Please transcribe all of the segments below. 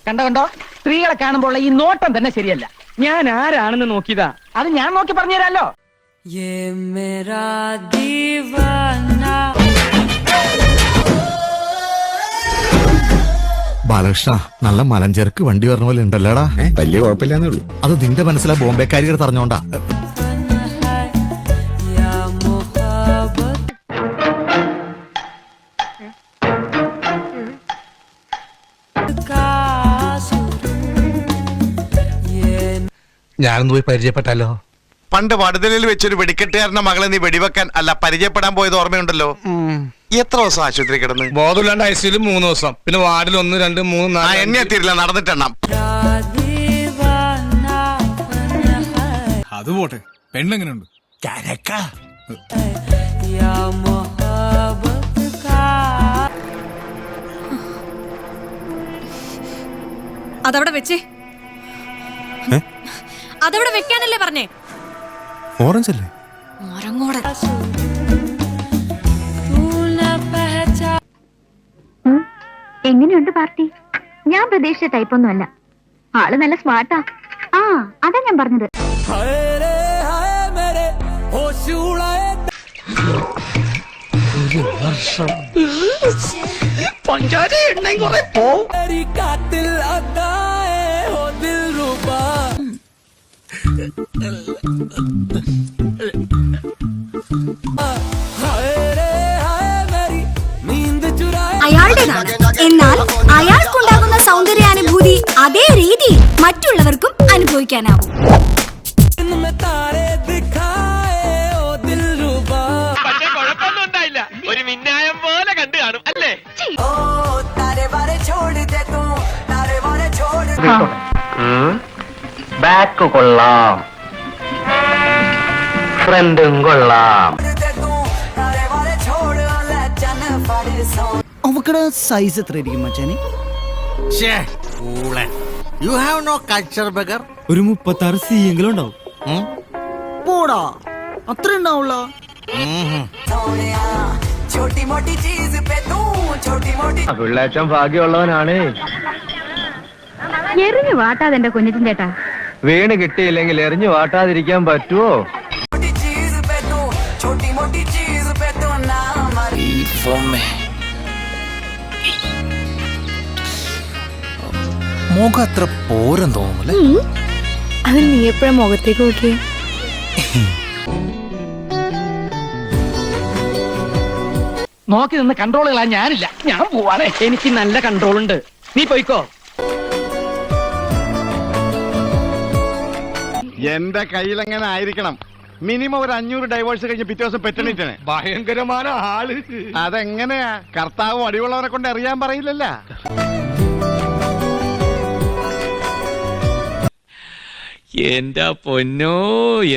കണ്ടോ കണ്ടോ, സ്ത്രീകളെ കാണുമ്പോൾ ഈ നോട്ടം തന്നെ ശരിയല്ല. ഞാൻ ആരാണെന്ന് നോക്കിയതാ. അത് ഞാൻ നോക്കി പറഞ്ഞുതരാലോ. ബാലകൃഷ്ണ, നല്ല മലഞ്ചേർക്ക് വണ്ടി പറഞ്ഞ പോലെ ഉണ്ടല്ലോടാ. വലിയ കുഴപ്പമില്ലാന്നേ ഉള്ളൂ. അത് നിന്റെ മനസ്സിലാ ബോംബെക്കാരികൾ പറഞ്ഞോണ്ടാ. ഞാനൊന്ന് പോയി പരിചയപ്പെട്ടാലോ? പണ്ട് വടുതലിൽ വെച്ചൊരു വെടിക്കെട്ടുകാരന്റെ മകളെ നീ വെടിവെക്കാൻ അല്ല പരിചയപ്പെടാൻ പോയത് ഓർമ്മയുണ്ടല്ലോ. എത്ര ദിവസം ആശുപത്രി കിടന്ന്? ബോധമില്ലാണ്ട് ഐസിയിൽ 3 ദിവസം, പിന്നെ വാർഡിൽ 1, 2, 3, 4. എന്നെ എത്തിയില്ല, നടന്നിട്ടെണ്ണം. അത് പോട്ടെ, പെണ്ണെങ്ങനെയുണ്ട്? അതവിടെ വെച്ചേ. അതവിടെ വെക്കാനല്ലേ പറഞ്ഞേ? ഓറഞ്ച് അല്ലേ? എങ്ങനെയുണ്ട് പാർട്ടി? ഞാൻ പ്രതീക്ഷിച്ച ടൈപ്പൊന്നും അല്ല. ആള് നല്ല സ്മാർട്ടാ. ആ, അതാ ഞാൻ പറഞ്ഞത്. അയാളുടേതാണ്. എന്നാൽ അയാൾക്കുണ്ടാകുന്ന സൗന്ദര്യാനുഭൂതി അതേ രീതി മറ്റുള്ളവർക്കും അനുഭവിക്കാനാവും. പക്ഷെ കുഴപ്പമൊന്നും ഉണ്ടായില്ല. ഒരു മിന്നായം പോലെ കണ്ടു കാണും അല്ലേ? ബാക്ക് കൊള്ളാം, ഫ്രണ്ടും കൊള്ളാം. അവക്കടെ സൈസ് എത്ര ആയിരിക്കും മച്ചാനെ? ഒരു 36 C എങ്കിലും ഉണ്ടാവും. പോടാ, അത്ര ഉണ്ടാവുള്ള. പിള്ളേച്ചൻ ഭാഗ്യമുള്ളവനാണ്. എറിഞ്ഞു വാട്ടാതെ എന്റെ കുഞ്ഞിറ്റിൻ ചേട്ടാ. വീണ് കിട്ടിയില്ലെങ്കിൽ എറിഞ്ഞു വാട്ടാതിരിക്കാൻ പറ്റുമോ? മുഖം അത്ര പോരം തോന്നുന്നു. അത് നീ എപ്പോഴും മുഖത്തേക്ക് നോക്കിയേ. നോക്കി നിന്ന് കൺട്രോളുകളാ ഞാനില്ല. ഞാൻ പോവാണേ. എനിക്ക് നല്ല കൺട്രോൾ ഉണ്ട്. നീ പോയിക്കോ. എന്റെ കയ്യിലെങ്ങനെ ആയിരിക്കണം? മിനിമം ഒരു 500 ഡൈവേഴ്സ് കഴിഞ്ഞ് പിറ്റേ ദിവസം പെറ്റണിട്ടാണ്. ഭയങ്കരമായ ആള്. അതെങ്ങനെയാ? കർത്താവ് അടിവുള്ളവരെ കൊണ്ട് അറിയാൻ പറയില്ലല്ല. എന്റെ പൊന്നോ,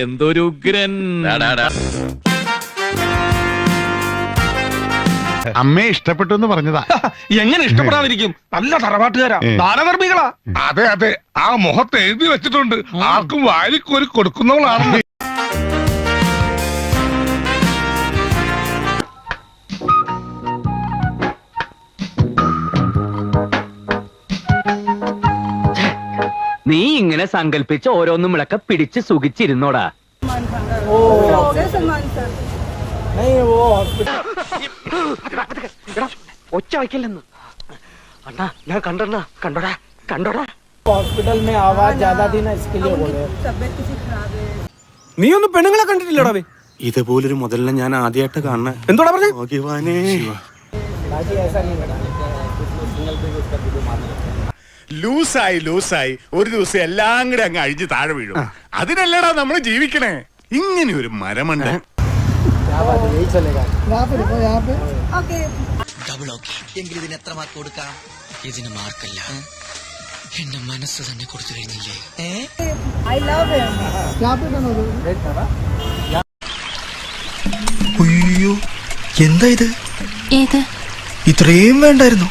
എന്തൊരു ഉഗ്രൻ. അമ്മയെ ഇഷ്ടപ്പെട്ടു എന്ന് പറഞ്ഞതാ. എങ്ങനെ ഇഷ്ടപ്പെടാതിരിക്കും? നല്ല തറവാട്ടുകാരാ, ദാനധർമ്മികളാ. അതെ അതെ, ആ മുഖത്ത് എഴുതി വെച്ചിട്ടുണ്ട്, ആർക്കും വാരിക്കോരി കൊടുക്കുന്നവളാണ്. നീ ഇങ്ങനെ സങ്കല്പിച്ച ഓരോന്നും വിളക്ക പിടിച്ച് സുഖിച്ചിരുന്നോടാ. ഒച്ച വയ്ക്കില്ലെന്ന് അണ്ണാ, ഞാൻ കണ്ടോടാ കണ്ടോടാ കണ്ടോടാ. ഹോസ്പിറ്റൽ में आवाज ज्यादा थी ना, इसके लिए बोले. നീ ഒന്നും പെണ്ണുങ്ങളെ കണ്ടിട്ടില്ലടാ? ഇതുപോലൊരു മുതലിനെ ഞാൻ ആദ്യമായിട്ട് കാണണ. എന്തോടാ പറഞ്ഞേ? ലൂസായി ഒരു ദിവസം എല്ലാം കൂടെ അങ്ങ് അഴിഞ്ഞ് താഴെ വീഴും. അതിനല്ലടാ നമ്മൾ ജീവിക്കണേ. ഇങ്ങനെ ഒരു മരമണ്ട. എങ്കിലും എത്ര മാർക്ക് കൊടുക്കാം? ഇതിന് മാർക്കല്ല, എന്റെ മനസ്സ് തന്നെ കൊടുത്തു കഴിഞ്ഞില്ലേ. അയ്യോ, എന്താ ഇത്? ഏത്? ഇത്രയും വേണ്ടായിരുന്നു.